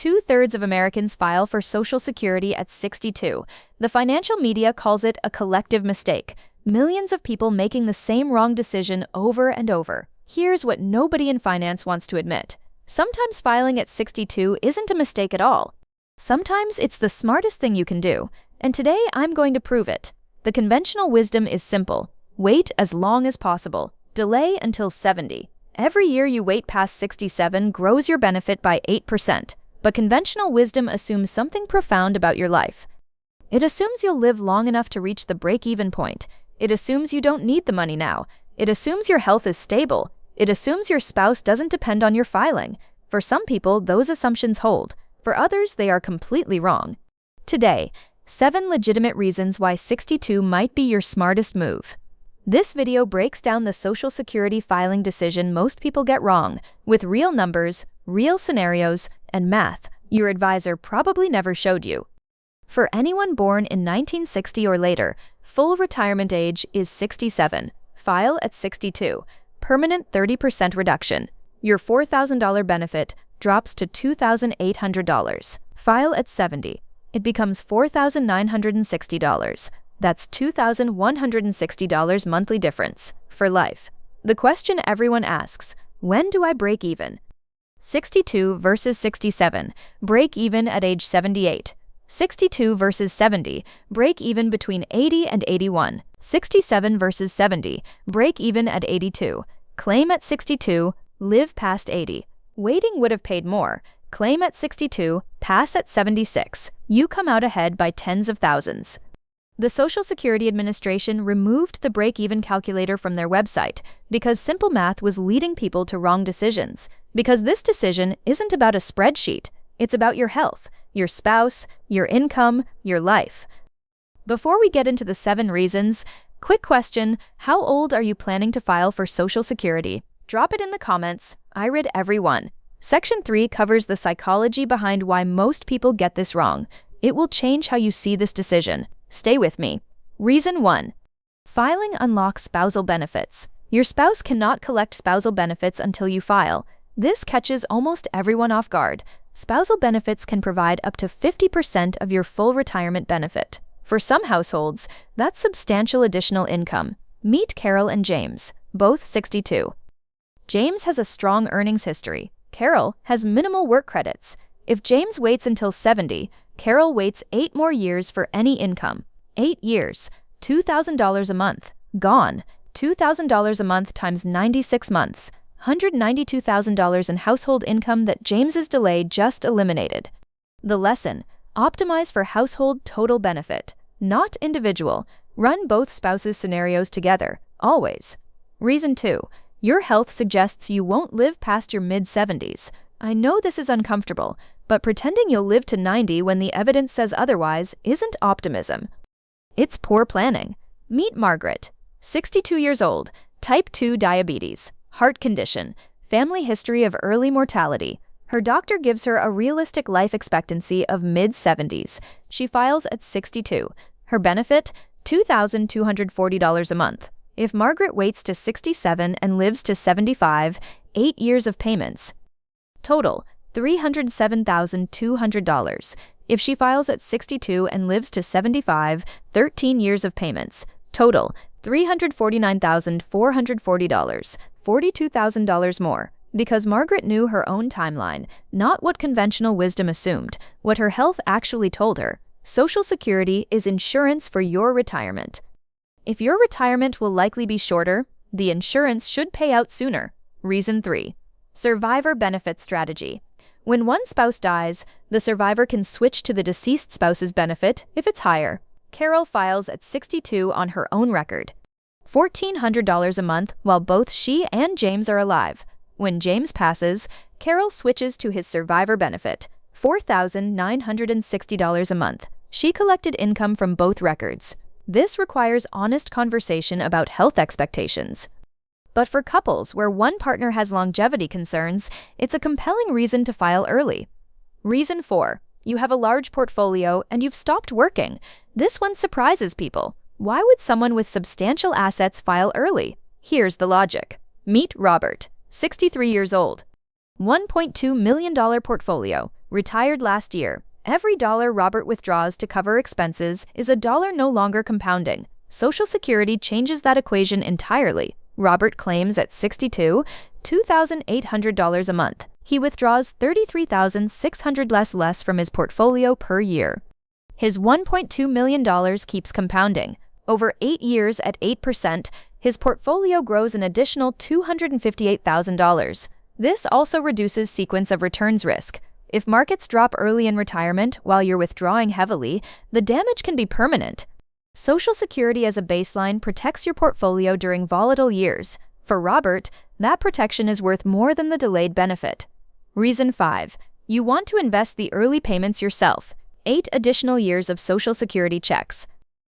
2/3 of Americans file for Social Security at 62. The financial media calls it a collective mistake. Millions of people making the same wrong decision over and over. Here's what nobody in finance wants to admit. Sometimes filing at 62 isn't a mistake at all. Sometimes it's the smartest thing you can do. And today I'm going to prove it. The conventional wisdom is simple. Wait as long as possible. Delay until 70. Every year you wait past 67 grows your benefit by 8%. But conventional wisdom assumes something profound about your life. It assumes you'll live long enough to reach the break-even point. It assumes you don't need the money now. It assumes your health is stable. It assumes your spouse doesn't depend on your filing. For some people, those assumptions hold. For others, they are completely wrong. Today, 7 legitimate reasons why 62 might be your smartest move. This video breaks down the Social Security filing decision most people get wrong, with real numbers, real scenarios, and math your advisor probably never showed you. For anyone born in 1960 or later, full retirement age is 67. File at 62. Permanent 30% reduction. Your $4,000 benefit drops to $2,800. File at 70. It becomes $4,960. That's $2,160 monthly difference for life. The question everyone asks, when do I break even? 62 versus 67, break even at age 78. 62 versus 70, break even between 80 and 81. 67 versus 70, break even at 82. Claim at 62, live past 80. Waiting would have paid more. Claim at 62, pass at 76. You come out ahead by tens of thousands. The Social Security Administration removed the break-even calculator from their website because simple math was leading people to wrong decisions. Because this decision isn't about a spreadsheet, it's about your health, your spouse, your income, your life. Before we get into the 7 reasons, quick question, how old are you planning to file for Social Security? Drop it in the comments. I read every one. Section 3 covers the psychology behind why most people get this wrong. It will change how you see this decision. Stay with me. Reason 1. Filing unlocks spousal benefits. Your spouse cannot collect spousal benefits until you file. This catches almost everyone off guard. Spousal benefits can provide up to 50% of your full retirement benefit. For some households, that's substantial additional income. Meet Carol and James, both 62. James has a strong earnings history. Carol has minimal work credits. If James waits until 70, Carol waits 8 more years for any income. 8 years, $2,000 a month, gone. $2,000 a month times 96 months, $192,000 in household income that James's delay just eliminated. The lesson, optimize for household total benefit, not individual. Run both spouses' scenarios together, always. Reason 2, your health suggests you won't live past your mid-70s. I know this is uncomfortable, but pretending you'll live to 90 when the evidence says otherwise isn't optimism. It's poor planning. Meet Margaret, 62 years old, type 2 diabetes, heart condition, family history of early mortality. Her doctor gives her a realistic life expectancy of mid-70s. She files at 62. Her benefit, $2,240 a month. If Margaret waits to 67 and lives to 75, 8 years of payments. Total, $307,200. If she files at 62 and lives to 75, 13 years of payments. Total, $349,440, $42,000 more. Because Margaret knew her own timeline, not what conventional wisdom assumed, what her health actually told her. Social Security is insurance for your retirement. If your retirement will likely be shorter, the insurance should pay out sooner. Reason 3. Survivor benefit strategy. When one spouse dies, the survivor can switch to the deceased spouse's benefit if it's higher. Carol files at 62 on her own record. $1,400 a month while both she and James are alive. When James passes, Carol switches to his survivor benefit, $4,960 a month. She collected income from both records. This requires honest conversation about health expectations. But for couples where one partner has longevity concerns, it's a compelling reason to file early. Reason 4. You have a large portfolio and you've stopped working. This one surprises people. Why would someone with substantial assets file early? Here's the logic. Meet Robert, 63 years old. $1.2 million portfolio, Retired last year. Every dollar Robert withdraws to cover expenses is a dollar no longer compounding. Social Security changes that equation entirely. Robert claims at 62, $2,800 a month. He withdraws $33,600 less from his portfolio per year. His $1.2 million keeps compounding. Over 8 years at 8%, his portfolio grows an additional $258,000. This also reduces sequence of returns risk. If markets drop early in retirement while you're withdrawing heavily, the damage can be permanent. Social Security as a baseline protects your portfolio during volatile years. For Robert, that protection is worth more than the delayed benefit. Reason 5. You want to invest the early payments yourself. 8 additional years of Social Security checks.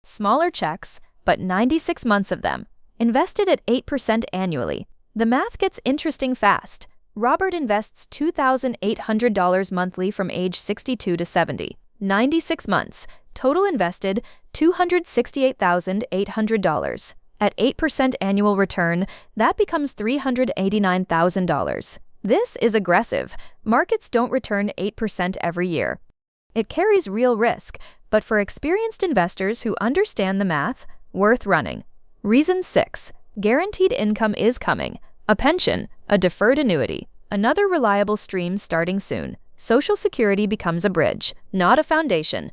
Smaller checks, but 96 months of them. Invested at 8% annually. The math gets interesting fast. Robert invests $2,800 monthly from age 62 to 70. 96 months. Total invested $268,800. At 8% annual return, that becomes $389,000. This is aggressive. Markets don't return 8% every year. It carries real risk, but for experienced investors who understand the math, worth running. Reason 6. Guaranteed income is coming. A pension, a deferred annuity, another reliable stream starting soon. Social Security becomes a bridge, not a foundation.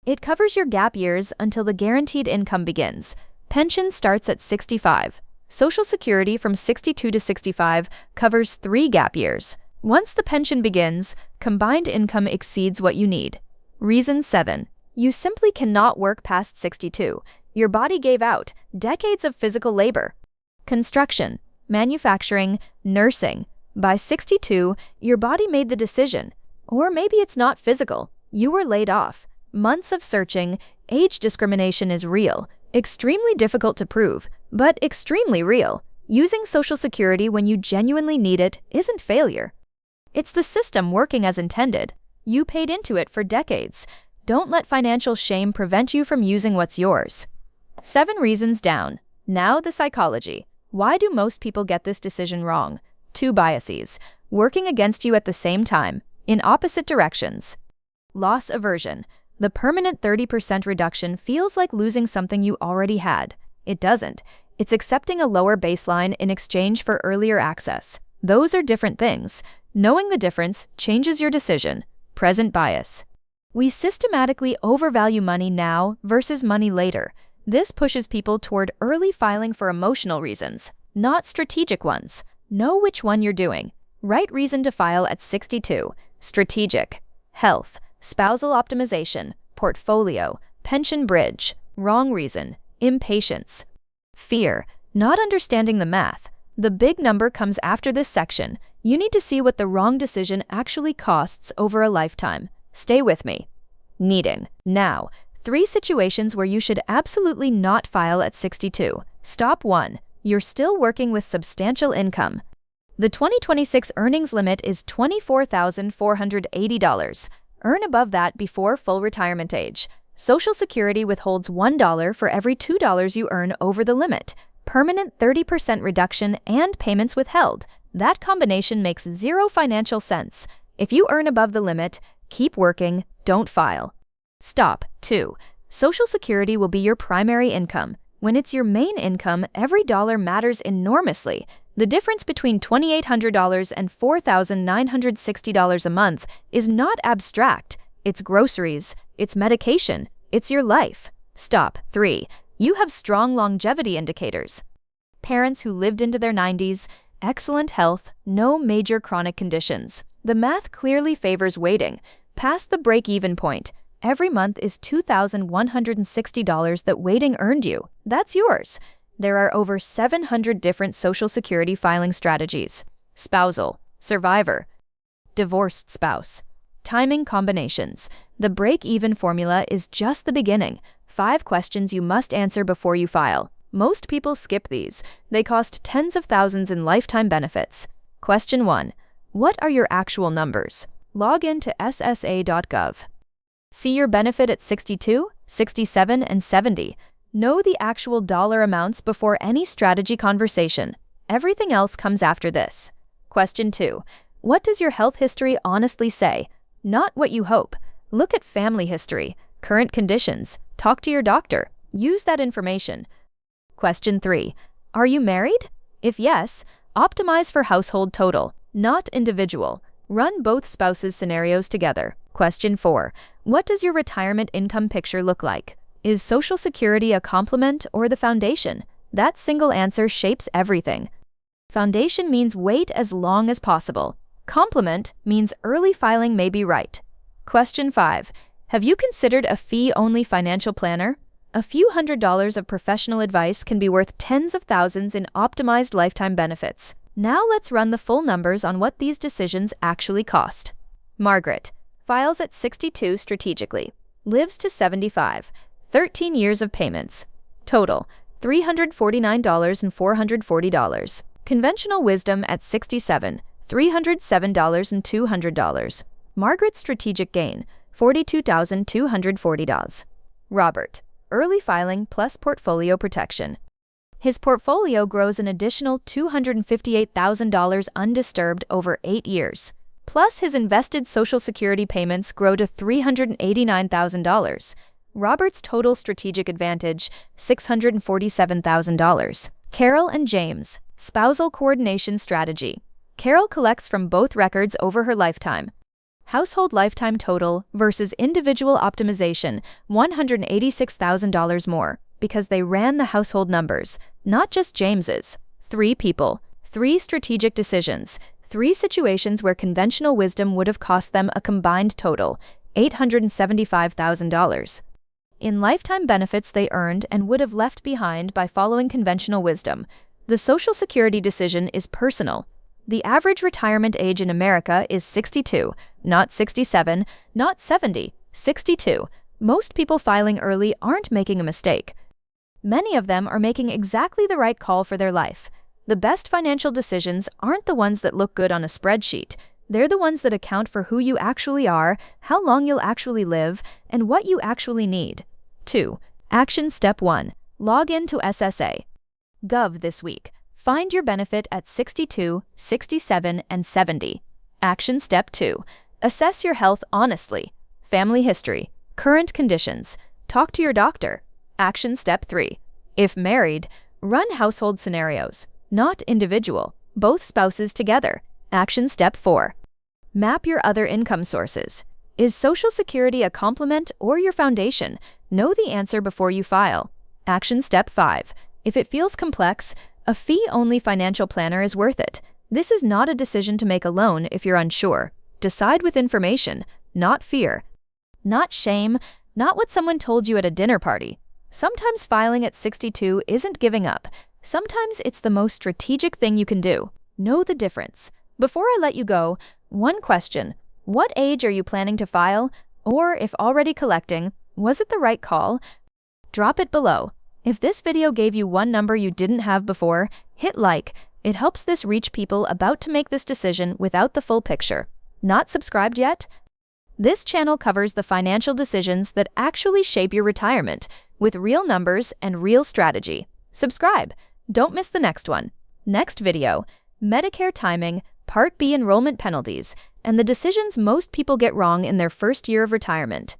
It covers your gap years until the guaranteed income begins. Pension starts at 65. Social Security from 62 to 65 covers 3 gap years. Once the pension begins, combined income exceeds what you need. Reason 7. You simply cannot work past 62. Your body gave out. Decades of physical labor. Construction, manufacturing, nursing. By 62, your body made the decision. Or maybe it's not physical. You were laid off. Months of searching. Age discrimination is real. Extremely difficult to prove, but extremely real. Using Social Security when you genuinely need it isn't failure. It's the system working as intended. You paid into it for decades. Don't let financial shame prevent you from using what's yours. 7 reasons down. Now the psychology. Why do most people get this decision wrong? 2 biases, working against you at the same time, in opposite directions. Loss aversion. The permanent 30% reduction feels like losing something you already had. It doesn't. It's accepting a lower baseline in exchange for earlier access. Those are different things. Knowing the difference changes your decision. Present bias. We systematically overvalue money now versus money later. This pushes people toward early filing for emotional reasons, not strategic ones. Know which one you're doing. Right reason to file at 62. Strategic. Health. Spousal optimization. Portfolio. Pension bridge. Wrong reason. Impatience. Fear. Not understanding the math. The big number comes after this section. You need to see what the wrong decision actually costs over a lifetime. Stay with me. Needing. Now, 3 situations where you should absolutely not file at 62. Stop 1. You're still working with substantial income. The 2026 earnings limit is $24,480. Earn above that before full retirement age. Social Security withholds $1 for every $2 you earn over the limit. Permanent 30% reduction and payments withheld. That combination makes zero financial sense. If you earn above the limit, keep working, don't file. Stop. 2. Social Security will be your primary income. When it's your main income, every dollar matters enormously. The difference between $2,800 and $4,960 a month is not abstract. It's groceries, it's medication, it's your life. Stop. 3. You have strong longevity indicators. Parents who lived into their 90s, excellent health, no major chronic conditions. The math clearly favors waiting. Past the break-even point, every month is $2,160 that waiting earned you. That's yours. There are over 700 different Social Security filing strategies. Spousal, survivor, divorced spouse. Timing combinations. The break-even formula is just the beginning. 5 questions you must answer before you file. Most people skip these. They cost tens of thousands in lifetime benefits. Question 1. What are your actual numbers? Log in to ssa.gov. See your benefit at 62, 67, and 70. Know the actual dollar amounts before any strategy conversation. Everything else comes after this. Question 2. What does your health history honestly say? not what you hope. Look at family history, current conditions, talk to your doctor, use that information. Question 3. Are you married? If yes, optimize for household total, not individual. Run both spouses' scenarios together. Question 4. What does your retirement income picture look like? Is Social Security a complement or the foundation? That single answer shapes everything. Foundation means wait as long as possible. Complement means early filing may be right. Question 5. Have you considered a fee-only financial planner? A few $100s of professional advice can be worth tens of thousands in optimized lifetime benefits. Now let's run the full numbers on what these decisions actually cost. Margaret files at 62 strategically, lives to 75, 13 years of payments. Total, $349 and $440. Conventional wisdom at 67, $307 and $200. Margaret's strategic gain, $42,240. Robert, early filing plus portfolio protection. His portfolio grows an additional $258,000 undisturbed over 8 years. Plus, his invested Social Security payments grow to $389,000. Robert's total strategic advantage, $647,000. Carol and James, spousal coordination strategy. Carol collects from both records over her lifetime. Household lifetime total versus individual optimization, $186,000 more, because they ran the household numbers, not just James's. 3 people, 3 strategic decisions, 3 situations where conventional wisdom would have cost them a combined total, $875,000. In lifetime benefits they earned and would have left behind by following conventional wisdom. The Social Security decision is personal. The average retirement age in America is 62, not 67, not 70, 62. Most people filing early aren't making a mistake. Many of them are making exactly the right call for their life. The best financial decisions aren't the ones that look good on a spreadsheet. They're the ones that account for who you actually are, how long you'll actually live, and what you actually need. 2. Action Step 1. Log in to SSA. Gov this week. Find your benefit at 62, 67, and 70. Action Step 2. Assess your health honestly. Family history. Current conditions. Talk to your doctor. Action Step 3. If married, run household scenarios, not individual, both spouses together. Action Step 4. Map your other income sources. Is Social Security a complement or your foundation? Know the answer before you file. Action Step 5. If it feels complex, a fee-only financial planner is worth it. This is not a decision to make alone if you're unsure. Decide with information, not fear. Not shame, not what someone told you at a dinner party. Sometimes filing at 62 isn't giving up. Sometimes it's the most strategic thing you can do. Know the difference. Before I let you go, one question. What age are you planning to file? Or if already collecting, was it the right call? Drop it below. If this video gave you one number you didn't have before, hit like. It helps this reach people about to make this decision without the full picture. Not subscribed yet? This channel covers the financial decisions that actually shape your retirement, with real numbers and real strategy. Subscribe. Don't miss the next one. Next video, Medicare timing, Part B enrollment penalties, and the decisions most people get wrong in their first year of retirement.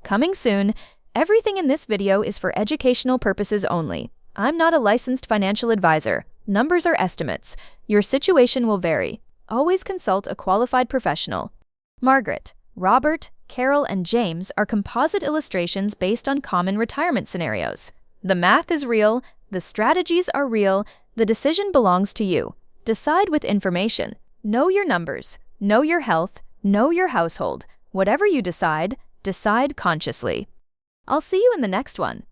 Coming soon. Everything in this video is for educational purposes only. I'm not a licensed financial advisor. Numbers are estimates. Your situation will vary. Always consult a qualified professional. Margaret, Robert, Carol, and James are composite illustrations based on common retirement scenarios. The math is real, the strategies are real, the decision belongs to you. Decide with information. Know your numbers, know your health, know your household. Whatever you decide, decide consciously. I'll see you in the next one.